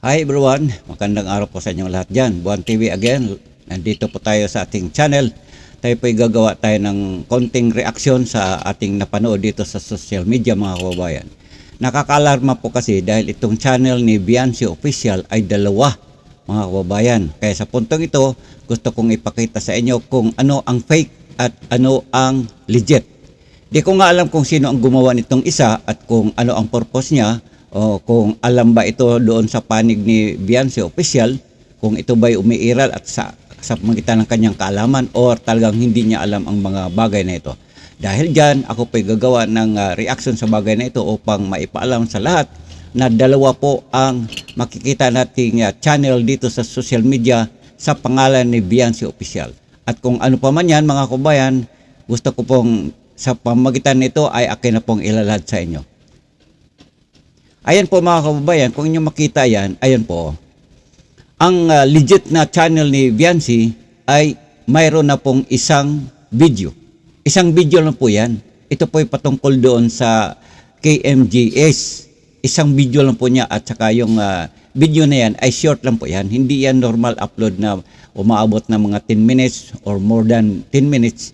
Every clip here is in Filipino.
Hi everyone, magandang araw po sa inyong lahat dyan. Buwan TV again, nandito po tayo sa ating channel. Tayo po gagawa tayo ng konting reaksyon sa ating napanood dito sa social media mga kababayan. Nakakaalarma po kasi dahil itong channel ni Biancy Official ay dalawa mga kababayan. Kaya sa puntong ito, gusto kong ipakita sa inyo kung ano ang fake at ano ang legit. Di ko nga alam kung sino ang gumawa nitong isa at kung ano ang purpose niya. O kung alam ba ito doon sa panig ni Biancy Official, kung ito ba'y umiiral at sa magitan ng kanyang kaalaman o talagang hindi niya alam ang mga bagay na ito. Dahil dyan, ako po'y gagawa ng reaction sa bagay na ito upang maipaalam sa lahat na dalawa po ang makikita nating channel dito sa social media sa pangalan ni Biancy Official. At kung ano pa man yan mga kabayan, gusto ko pong sa pamagitan nito ay akin na pong ilalad sa inyo. Ayan po mga kababayan, kung inyo makita yan, ayan po. Ang legit na channel ni Biancy ay mayroon na pong isang video. Isang video lang po yan. Ito po ay patungkol doon sa KMJS. Isang video lang po niya at saka yung video na yan ay short lang po yan. Hindi yan normal upload na umaabot na mga 10 minutes or more than 10 minutes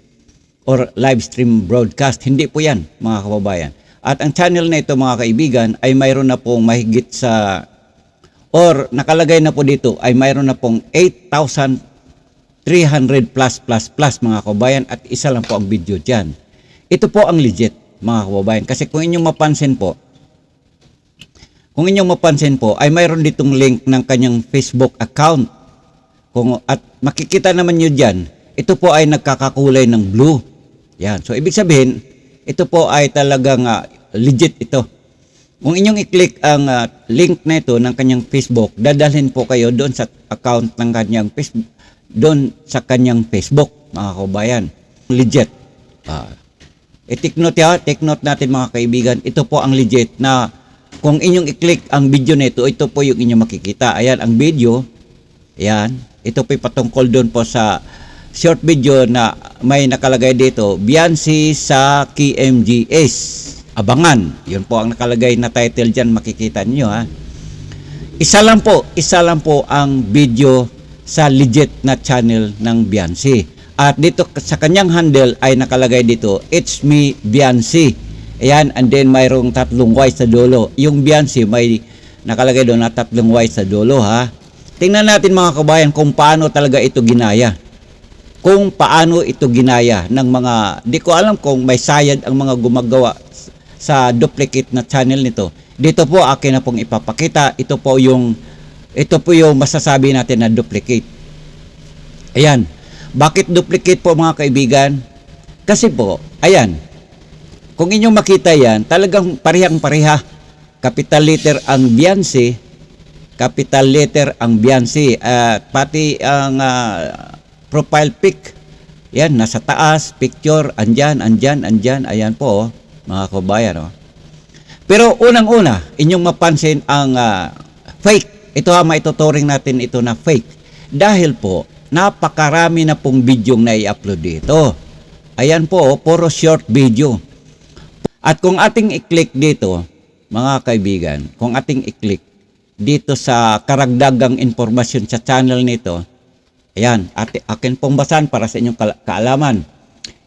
or live stream broadcast. Hindi po yan mga kababayan. At ang channel na ito mga kaibigan ay mayroon na pong mahigit sa or nakalagay na po dito ay mayroon na pong 8,300 plus mga kababayan at isa lang po ang video dyan. Ito po ang legit mga kababayan kasi kung inyong mapansin po ay mayroon ditong link ng kanyang Facebook account. At makikita naman nyo dyan, ito po ay nagkakakulay ng blue. Yan. So ibig sabihin, ito po ay talagang legit ito. Kung inyong i-click ang link na ito ng kanyang Facebook, dadalhin po kayo doon sa account ng kanyang Facebook, doon sa kanyang Facebook, mga kababayan. Legit. Take note natin mga kaibigan, ito po ang legit na kung inyong i-click ang video na ito po yung inyong makikita. Ayan ang video. Ayan. Ito po patungkol doon po sa short video na may nakalagay dito, Biancy sa KMJS. Abangan. Yun po ang nakalagay na title dyan. Makikita niyo ha. Isa lang po ang video sa legit na channel ng Biancy. At dito sa kanyang handle ay nakalagay dito, It's me Biancy. Ayan, and then mayroong 3 Y sa dulo. Yung Biancy may nakalagay doon na 3 Y sa dulo ha. Tingnan natin mga kabayan kung paano talaga ito ginaya. Kung paano ito ginaya ng mga, di ko alam kung may sayad ang mga gumagawa sa duplicate na channel nito. Dito po akin na pong ipapakita. Ito po yung masasabi natin na duplicate. Ayan. Bakit duplicate po mga kaibigan? Kasi po, ayan. Kung inyong makita yan, talagang parehang-pareha. Capital letter ang Biancy. Capital letter ang Biancy. Pati ang profile pic. Yan, nasa taas, picture, andyan, ayan po, mga kabayan. Pero unang-una, inyong mapansin ang fake. Ito maituturing natin ito na fake. Dahil po, napakarami na pong video na i-upload dito. Ayan po, puro short video. At kung ating i-click dito, mga kaibigan, kung ating i-click dito sa karagdagang informasyon sa channel nito, ayan, akin pong basahan para sa inyong kaalaman.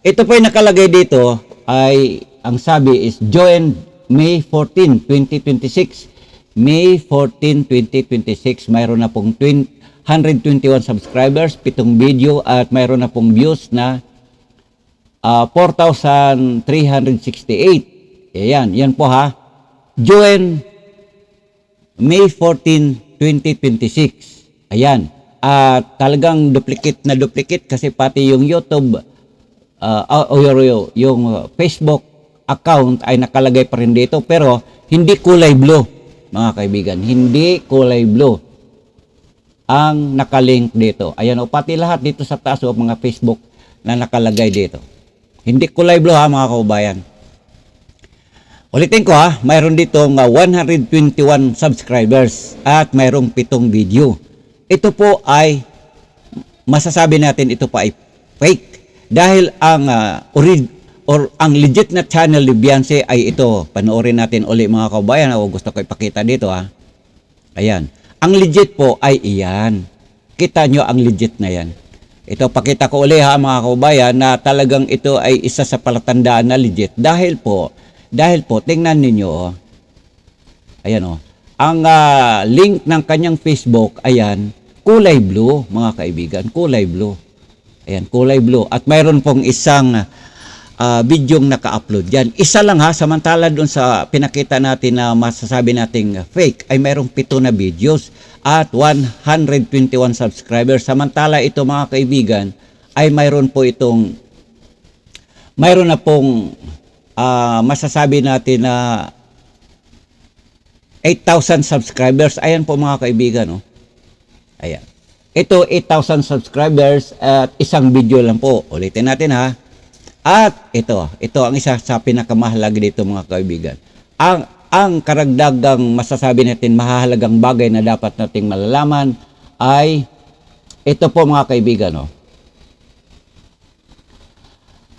Ito po yung nakalagay dito ay, ang sabi is, join May 14, 2026. May 14, 2026. Mayroon na pong 121 subscribers, 7 video, at mayroon na pong views na 4,368. Ayan, yan po ha. Join May 14, 2026. Ayan. At talagang duplicate kasi pati yung YouTube yung Facebook account ay nakalagay pa rin dito pero hindi kulay blue mga kaibigan, hindi kulay blue ang nakalink dito. Ayan o, pati lahat dito sa taas o mga Facebook na nakalagay dito, hindi kulay blue ha mga kababayan. Ulitin ko ha, mayroon dito 121 subscribers at mayroong 7 video. Ito po ay masasabi natin ito po ay fake dahil ang ang legit na channel ni Biancy ay ito. Panoorin natin uli mga kabayan. Gusto ko ipakita dito ha. Ayan. Ang legit po ay iyan. Kita nyo ang legit na yan. Ito, pakita ko uli ha mga kababayan na talagang ito ay isa sa palatandaan na legit. Dahil po, tingnan ninyo, oh. Ayan o. Ang link ng kanyang Facebook, ayan, kulay blue, mga kaibigan, kulay blue. Ayan, kulay blue. At mayroon pong isang bidyong naka-upload yan. Isa lang ha, samantala doon sa pinakita natin na masasabi nating fake, ay mayroong 7 na videos at 121 subscribers. Samantala ito mga kaibigan, ay mayroon na pong masasabi natin na 8,000 subscribers. Ayan po mga kaibigan. Oh. Ayan. Ito 8,000 subscribers at isang video lang po. Ulitin natin ha. At ito ang isa sa pinakamahalaga dito mga kaibigan. Ang karagdagang masasabi natin mahalagang bagay na dapat nating malalaman ay ito po mga kaibigan. Oh.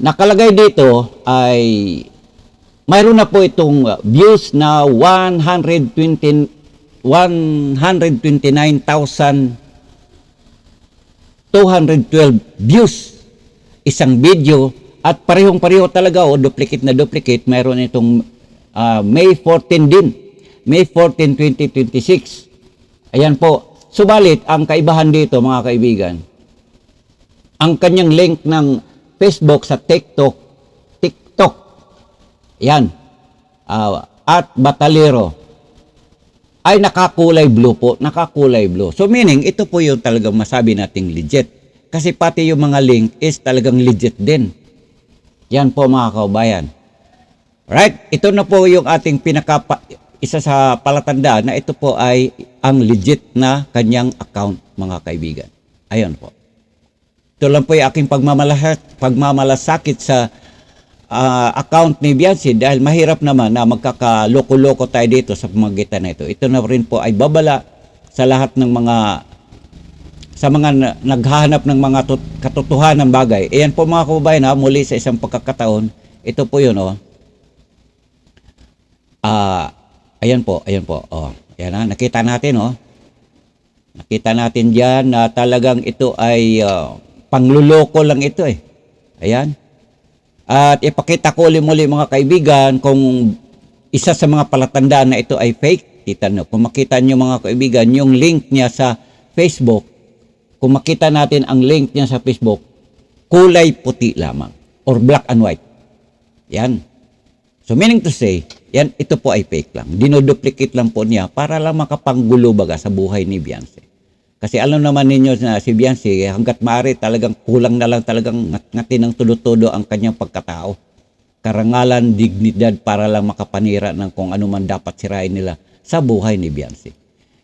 Nakalagay dito ay mayroon na po itong views na 129,212 views. Isang video. At parehong-pareho talaga, duplicate na duplicate, mayroon itong May 14 din. May 14, 2026. Ayan po. Subalit, ang kaibahan dito, mga kaibigan, ang kanyang link ng Facebook sa TikTok, yan, at Batalero, ay nakakulay blue po, nakakulay blue. So meaning, ito po yung talagang masabi nating legit. Kasi pati yung mga link is talagang legit din. Yan po mga kaubayan. Right? Ito na po yung ating isa sa palatandaan na ito po ay ang legit na kanyang account mga kaibigan. Ayan po. Ito lang po yung aking pagmamalasakit sa account ni Biancy dahil mahirap naman na magkakaloko-loko tayo dito sa pamagitan na ito. Ito na rin po ay babala sa lahat ng mga naghahanap ng mga katotohanan ng bagay. Ayan po mga kababayan ha, muli sa isang pagkakataon, ito po yun oh. Ayan po. Oh. Ayan ha, nakita natin oh. Nakita natin diyan na talagang ito ay pangluloko lang ito eh. Ayan. At ipakita ko muli mga kaibigan kung isa sa mga palatandaan na ito ay fake. Kita nyo. Kung makita nyo mga kaibigan, yung link niya sa Facebook, kung makita natin ang link niya sa Facebook, kulay puti lamang or black and white. Yan. So meaning to say, yan, ito po ay fake lang. Dinoduplicate lang po niya para lang makapanggulo baga sa buhay ni Biancy. Kasi alam naman ninyo na si Biancy, hanggat maaari talagang kulang na lang talagang ngati ng tudo-tudo ang kanyang pagkatao. Karangalan, dignidad para lang makapanira ng kung ano man dapat sirain nila sa buhay ni Biancy.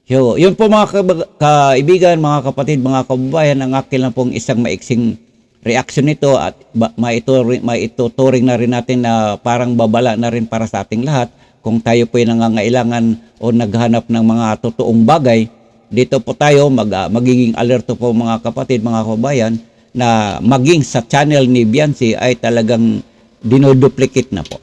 So, yun po mga kaibigan, mga kapatid, mga kababayan, ang akin lang pong isang maiksing reaction nito at maituturing na rin natin na parang babala na rin para sa ating lahat kung tayo po ay nangangailangan o naghanap ng mga totoong bagay. Dito po tayo magiging alerto po mga kapatid, mga kababayan na maging sa channel ni Biancy ay talagang dinoduplicate na po.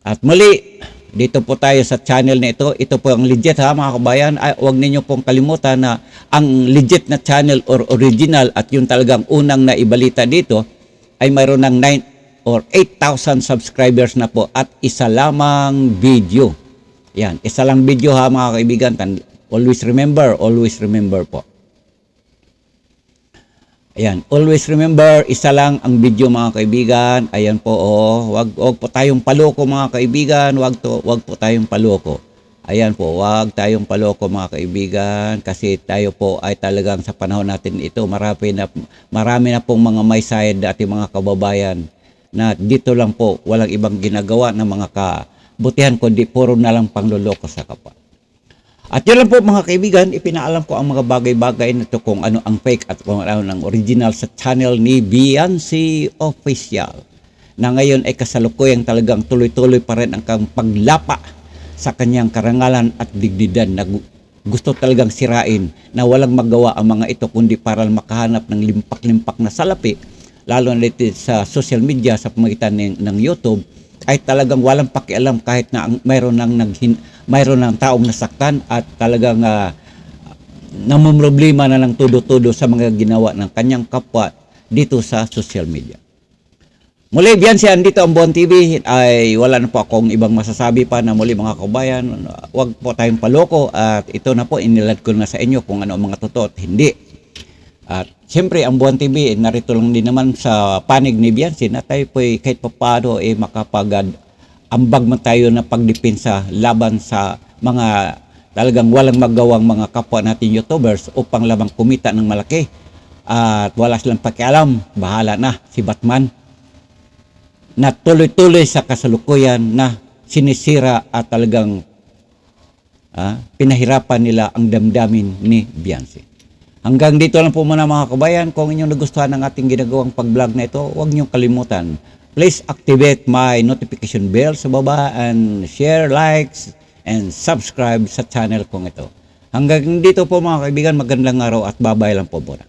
At muli, dito po tayo sa channel na ito. Ito po ang legit ha mga kabayan. Huwag ninyo pong kalimutan na ang legit na channel or original at yung talagang unang naibalita dito ay mayroon ng 9 or 8,000 subscribers na po at isa lamang video. Yan, isa lang video ha mga kaibigan. Always remember po. Ayan, always remember, isa lang ang video mga kaibigan. Ayan po, oh, wag po tayong paloko mga kaibigan, wag po tayong paloko. Ayan po, wag tayong paloko mga kaibigan kasi tayo po ay talagang sa panahon natin ito, marami na pong mga may side ating mga kababayan na dito lang po, walang ibang ginagawa ng mga kabutihan kundi puro na lang pangloloko sa kapwa. At yun lang po mga kaibigan, ipinaalam ko ang mga bagay-bagay na ito kung ano ang fake at kung ano ang original sa channel ni Biancy Official. Na ngayon ay kasalukuyang talagang tuloy-tuloy pa rin ang paglapa sa kanyang karangalan at dignidad na gusto talagang sirain na walang magawa ang mga ito kundi para makahanap ng limpak-limpak na salapi, lalo na dito sa social media sa pamagitan ng YouTube, ay talagang walang pakialam kahit na mayroon ng taong nasaktan at talagang namumroblema na ng todo-todo sa mga ginawa ng kanyang kapwa dito sa social media. Muli, Biansi, andito ang Buwan TV. Ay wala na po akong ibang masasabi pa na muli mga kabayan. Huwag po tayong paloko at ito na po, inilad ko na sa inyo kung ano ang mga totoo at hindi. At siyempre, ang Buwan TV, narito lang din naman sa panig ni Biansi na tayo po kahit paano ambag man tayo na pagdepensa laban sa mga talagang walang magawang mga kapwa natin YouTubers upang lamang kumita ng malaki. At wala silang pakialam, bahala na si Batman na tuloy-tuloy sa kasalukuyan na sinisira at talagang pinahirapan nila ang damdamin ni Biansi. Hanggang dito lang po muna mga kabayan. Kung inyong nagustuhan ng ating ginagawang pag-vlog na ito, huwag niyong kalimutan. Please activate my notification bell sa baba and share, likes, and subscribe sa channel kong ito. Hanggang dito po mga kaibigan, magandang araw at babay lang po muna.